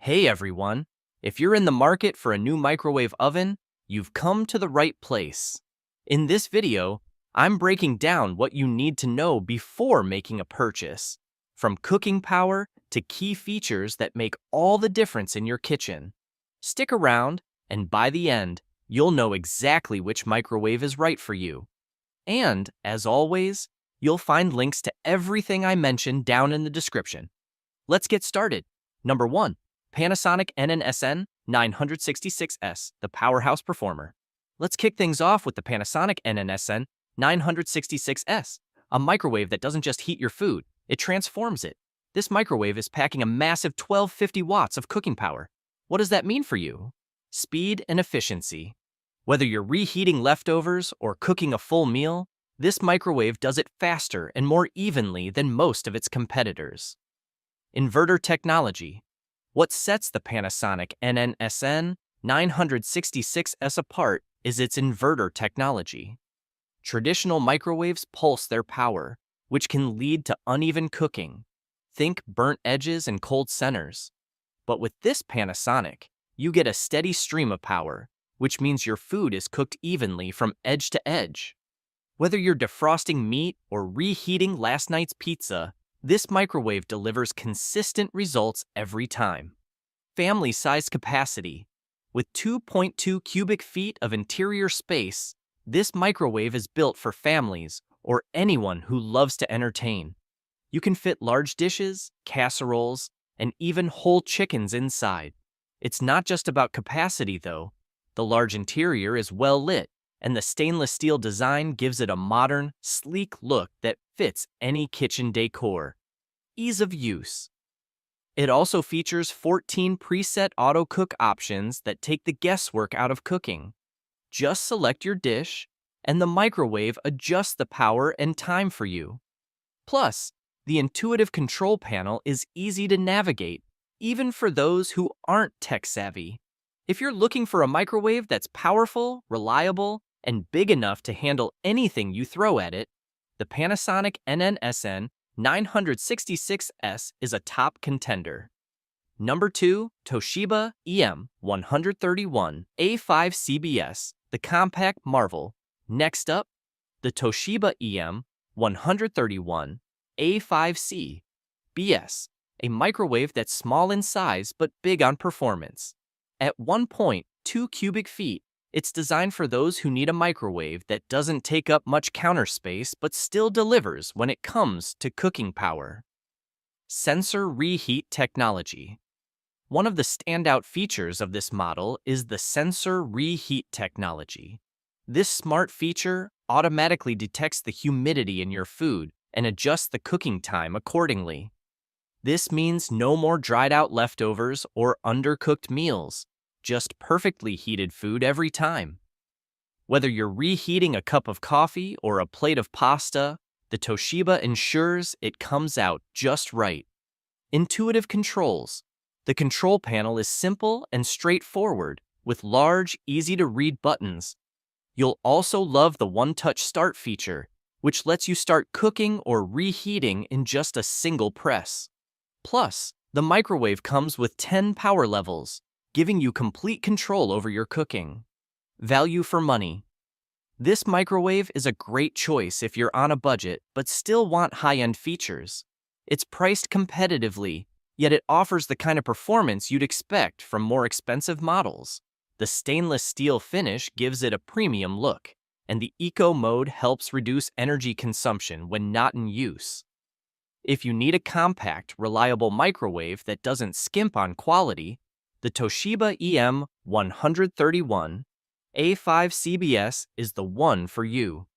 Hey everyone! If you're in the market for a new microwave oven, you've come to the right place. In this video, I'm breaking down what you need to know before making a purchase, from cooking power to key features that make all the difference in your kitchen. Stick around, and by the end, you'll know exactly which microwave is right for you. And, as always, you'll find links to everything I mentioned down in the description. Let's get started. Number 1. Panasonic NNSN 966S, the powerhouse performer. Let's kick things off with the Panasonic NNSN 966S, a microwave that doesn't just heat your food, it transforms it. This microwave is packing a massive 1250 watts of cooking power. What does that mean for you? Speed and efficiency. Whether you're reheating leftovers or cooking a full meal, this microwave does it faster and more evenly than most of its competitors. Inverter Technology. What sets the Panasonic NNSN 966S apart is its inverter technology. Traditional microwaves pulse their power, which can lead to uneven cooking. Think burnt edges and cold centers. But with this Panasonic, you get a steady stream of power, which means your food is cooked evenly from edge to edge. Whether you're defrosting meat or reheating last night's pizza, this microwave delivers consistent results every time. Family-sized capacity. With 2.2 cubic feet of interior space, this microwave is built for families or anyone who loves to entertain. You can fit large dishes, casseroles, and even whole chickens inside. It's not just about capacity, though. The large interior is well lit, and the stainless steel design gives it a modern, sleek look that fits any kitchen decor. Ease of use. It also features 14 preset auto-cook options that take the guesswork out of cooking. Just select your dish, and the microwave adjusts the power and time for you. Plus, the intuitive control panel is easy to navigate, even for those who aren't tech-savvy. If you're looking for a microwave that's powerful, reliable, and big enough to handle anything you throw at it, the Panasonic NNSN 966S is a top contender. Number 2. Toshiba EM131 A5CBS, the compact marvel. Next up, the Toshiba EM131 A5C BS, a microwave that's small in size but big on performance. At 1.2 cubic feet, it's designed for those who need a microwave that doesn't take up much counter space but still delivers when it comes to cooking power. Sensor reheat technology. One of the standout features of this model is the sensor reheat technology. This smart feature automatically detects the humidity in your food and adjusts the cooking time accordingly. This means no more dried out leftovers or undercooked meals. Just perfectly heated food every time. Whether you're reheating a cup of coffee or a plate of pasta, the Toshiba ensures it comes out just right. Intuitive controls. The control panel is simple and straightforward, with large, easy-to-read buttons. You'll also love the one-touch start feature, which lets you start cooking or reheating in just a single press. Plus, the microwave comes with 10 power levels, giving you complete control over your cooking. Value for money. This microwave is a great choice if you're on a budget but still want high-end features. It's priced competitively, yet it offers the kind of performance you'd expect from more expensive models. The stainless steel finish gives it a premium look, and the eco mode helps reduce energy consumption when not in use. If you need a compact, reliable microwave that doesn't skimp on quality, the Toshiba EM131 A5CBS is the one for you.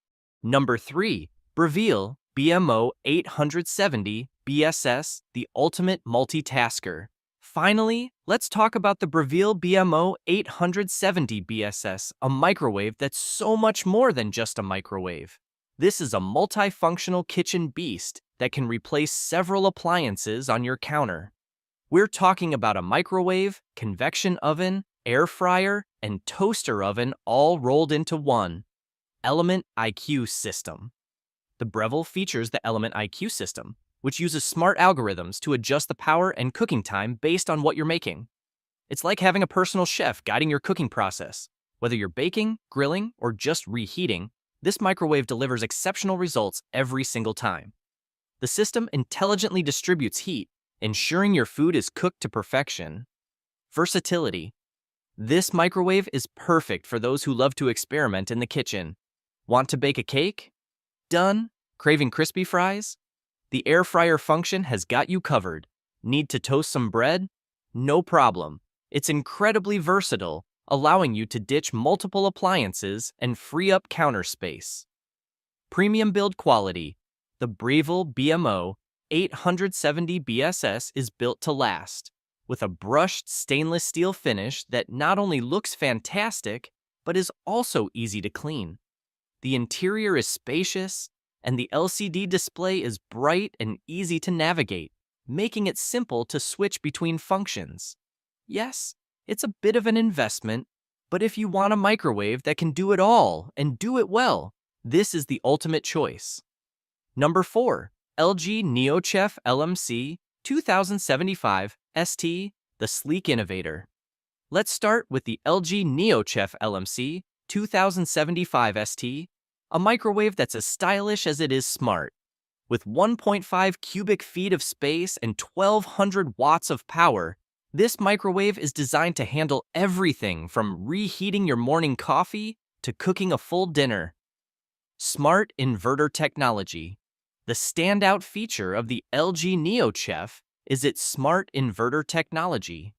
Number 3. Breville BMO 870 BSS, the ultimate multitasker. Finally, let's talk about the Breville BMO 870 BSS, a microwave that's so much more than just a microwave. This is a multifunctional kitchen beast that can replace several appliances on your counter. We're talking about a microwave, convection oven, air fryer, and toaster oven all rolled into one. Element IQ system. The Breville features the Element IQ system, which uses smart algorithms to adjust the power and cooking time based on what you're making. It's like having a personal chef guiding your cooking process. Whether you're baking, grilling, or just reheating, this microwave delivers exceptional results every single time. The system intelligently distributes heat, ensuring your food is cooked to perfection. Versatility. This microwave is perfect for those who love to experiment in the kitchen. Want to bake a cake? Done. Craving crispy fries? The air fryer function has got you covered. Need to toast some bread? No problem. It's incredibly versatile, allowing you to ditch multiple appliances and free up counter space. Premium build quality. The Breville BMO 870 BSS is built to last, with a brushed stainless steel finish that not only looks fantastic, but is also easy to clean. The interior is spacious, and the LCD display is bright and easy to navigate, making it simple to switch between functions. Yes, it's a bit of an investment, but if you want a microwave that can do it all and do it well, this is the ultimate choice. Number 4. LG NeoChef LMC 2075 ST, the sleek innovator. Let's start with the LG NeoChef LMC 2075 ST, a microwave that's as stylish as it is smart. With 1.5 cubic feet of space and 1,200 watts of power, this microwave is designed to handle everything from reheating your morning coffee to cooking a full dinner. Smart Inverter Technology. The standout feature of the LG NeoChef is its smart inverter technology.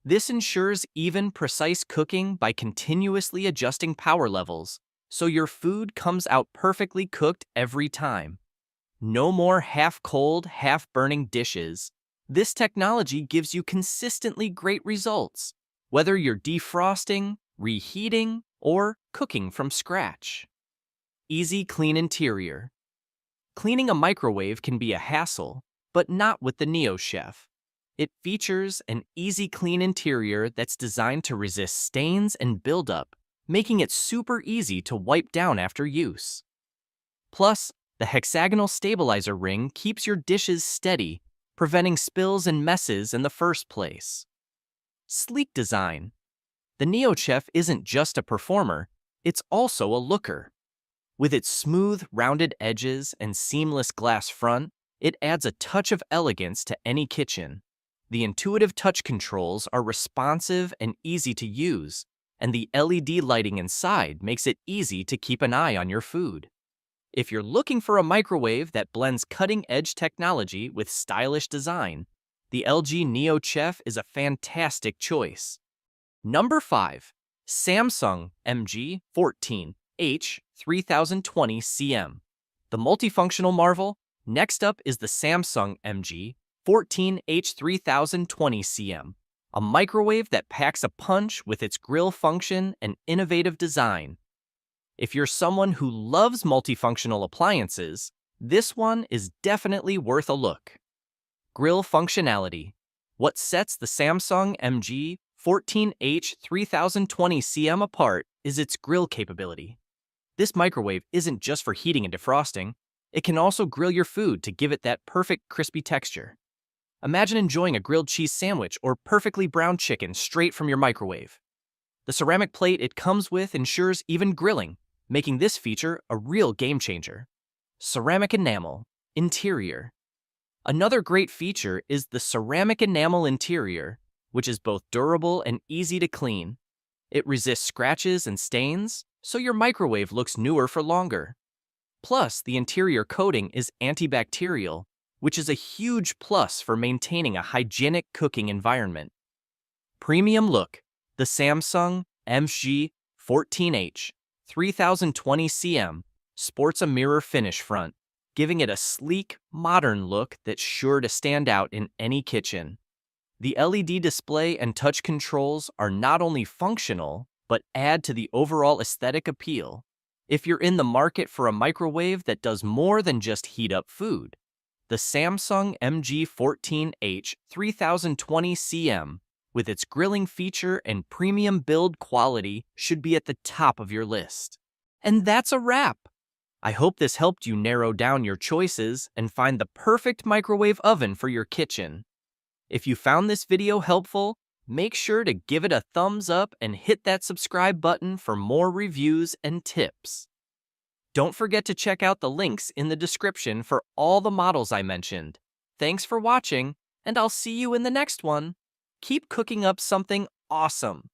This ensures even, precise cooking by continuously adjusting power levels, so your food comes out perfectly cooked every time. No more half-cold, half-burning dishes. This technology gives you consistently great results, whether you're defrosting, reheating, or cooking from scratch. Easy clean interior. Cleaning a microwave can be a hassle, but not with the NeoChef. It features an easy clean interior that's designed to resist stains and buildup, making it super easy to wipe down after use. Plus, the hexagonal stabilizer ring keeps your dishes steady, preventing spills and messes in the first place. Sleek design. The NeoChef isn't just a performer, it's also a looker. With its smooth, rounded edges and seamless glass front, it adds a touch of elegance to any kitchen. The intuitive touch controls are responsive and easy to use, and the LED lighting inside makes it easy to keep an eye on your food. If you're looking for a microwave that blends cutting-edge technology with stylish design, the LG NeoChef is a fantastic choice. Number 5. Samsung MG14H3020 CM. The multifunctional marvel. Next up is the Samsung MG14H3020 CM, a microwave that packs a punch with its grill function and innovative design. If you're someone who loves multifunctional appliances, this one is definitely worth a look. Grill functionality. What sets the Samsung MG14H3020 CM apart is its grill capability. This microwave isn't just for heating and defrosting. It can also grill your food to give it that perfect crispy texture. Imagine enjoying a grilled cheese sandwich or perfectly browned chicken straight from your microwave. The ceramic plate it comes with ensures even grilling, making this feature a real game changer. Ceramic enamel. Interior. Another great feature is the ceramic enamel interior, which is both durable and easy to clean. It resists scratches and stains, so your microwave looks newer for longer. Plus, the interior coating is antibacterial, which is a huge plus for maintaining a hygienic cooking environment. Premium look. The Samsung MG14H3020 CM sports a mirror finish front, giving it a sleek, modern look that's sure to stand out in any kitchen. The LED display and touch controls are not only functional, but add to the overall aesthetic appeal. If you're in the market for a microwave that does more than just heat up food, the Samsung MG14H3020 CM, with its grilling feature and premium build quality, should be at the top of your list. And that's a wrap! I hope this helped you narrow down your choices and find the perfect microwave oven for your kitchen. If you found this video helpful, make sure to give it a thumbs up and hit that subscribe button for more reviews and tips. Don't forget to check out the links in the description for all the models I mentioned. Thanks for watching, and I'll see you in the next one. Keep cooking up something awesome.